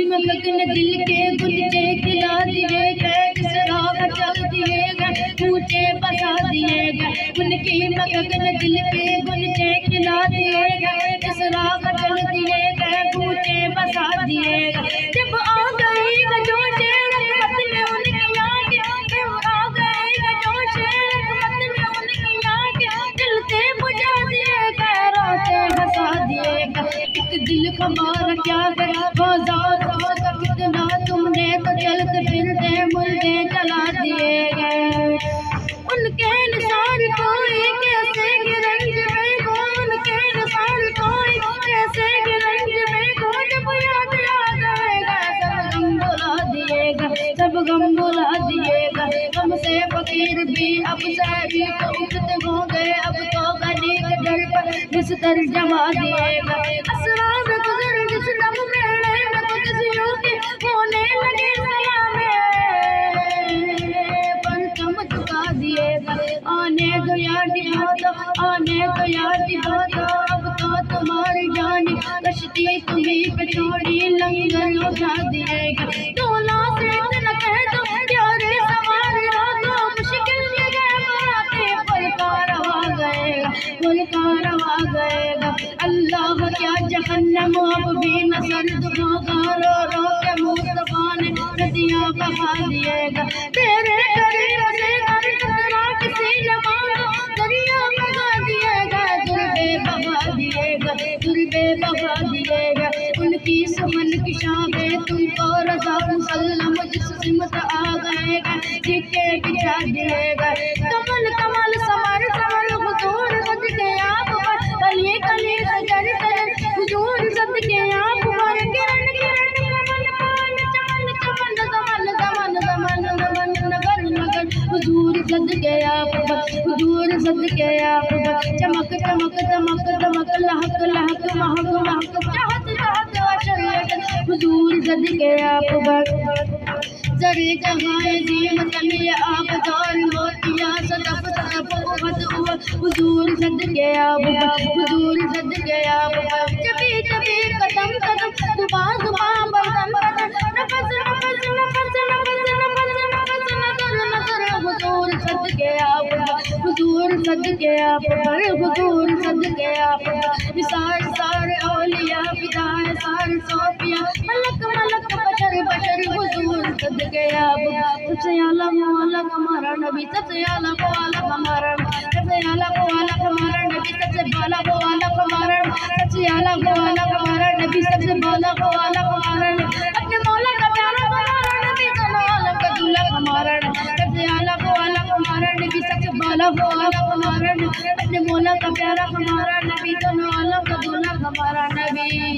में गगन दिल के गुलचे खिला दिए गए, किस राह चल दिए गए, ऊंचे बसा दिए गए। उनकी में गगन दिल के गुलचे खिला दिए गए, किस राह चल दिए गए, ऊंचे बसा दिए गए। जब आ गई जोश रहमत में उनकी आगे, जब आ गई जोश रहमत में उनकी आगे, जलते बुझा दिए गए, रातें हंसा दिए गए। एक दिल हमारा क्या गया बाजार का कितना तुमने तो चलते फिरते मुर्दे जला दिए गए। उनके निशान कोई कैसे गिरंज में गो, उनके निशान कोई कैसे गिरंज में गो, जब याद आ जाएगा सब गम बुला दिएगा, सब गम बुला दिएगा। हमसे फकीर भी अब सारी तो उठते हो गए, अब तो गली के दर पर बिस्तर जमा दिएगा। असरा में गुजर जिस दम मेले में कुछ सिरों के होने लगे सलामे, पर चम चुका दिएगा। आने दो यार दिखाता, आने दो यार दिखाता, अब तो तुम्हारी जानी कश्ती तुम्हीं पे छोड़ी लंगर उठा दिएगा। तोला से इतना कह दो प्यारे सवार दो, मुश्किल में गए बराते पल कारवा गएगा, पल कारवा गएगा। अल्लाह क्या जहन्नम अब भी न सर्द होगा, रो रो के मुस्तफा ने नदियाँ बहा दिएगा। तेरे करीब से हर टकरा किसी न मांगो, दरिया बहा दिएगा, दुर्बे बहा दिएगा, दुर्बे बहा दिएगा। उनकी सुमन की शामें तुमको रजा मुसल्लम जिस सिमत आ गएगा, जिके बिछा दिएगा। कमल कमल समर समर हुजूर सदके आप पर, कली कली सजन सजन हुजूर सदके आप पर, किरण किरण कमल पान चमन चमन दमन दमन दमन दमन नगर नगर हुजूर सदके आप पर, हुजूर सदके आप पर। चमक चमक दमक दमक लहक लहक महक महक चाहत चाहत अशर हुजूर सदके आप पर। जरे जहाए जीवत में आप दौर मोतिया सदफ सदफ उहद उहद हुजूर सदके आप पर, हुजूर सदके आप पर। जबी जबी कदम कदम दुबा दुबा बदन बदन नफस नफस नफस नफस नफस नफस नजर नजर हुजूर सदके आप पर, हुजूर सदके आप पर, हुजूर सदके आप पर। निसार सारे औलिया फिदाए सारे सोफिया मलक मलक बशर बशर हुजूर सदके आप पर। सबसे आला मौला हमारा नबी, सबसे आला मौला हमारा, सबसे आला मौला हमारा नबी, सबसे बाला मौला हमारा, सबसे आला मौला हमारा नबी, सबसे बाला मौला हमारा नबी। अपने मौला का प्यारा हमारा नबी, दोनों आलम का दूल्हा हमारा नबी, सबसे आला मौला हमारा नबी, सबसे बाला मौला हमारा नबी। अपने मौला का प्यारा हमारा नबी, दोनों आलम का दूल्हा हमारा नबी।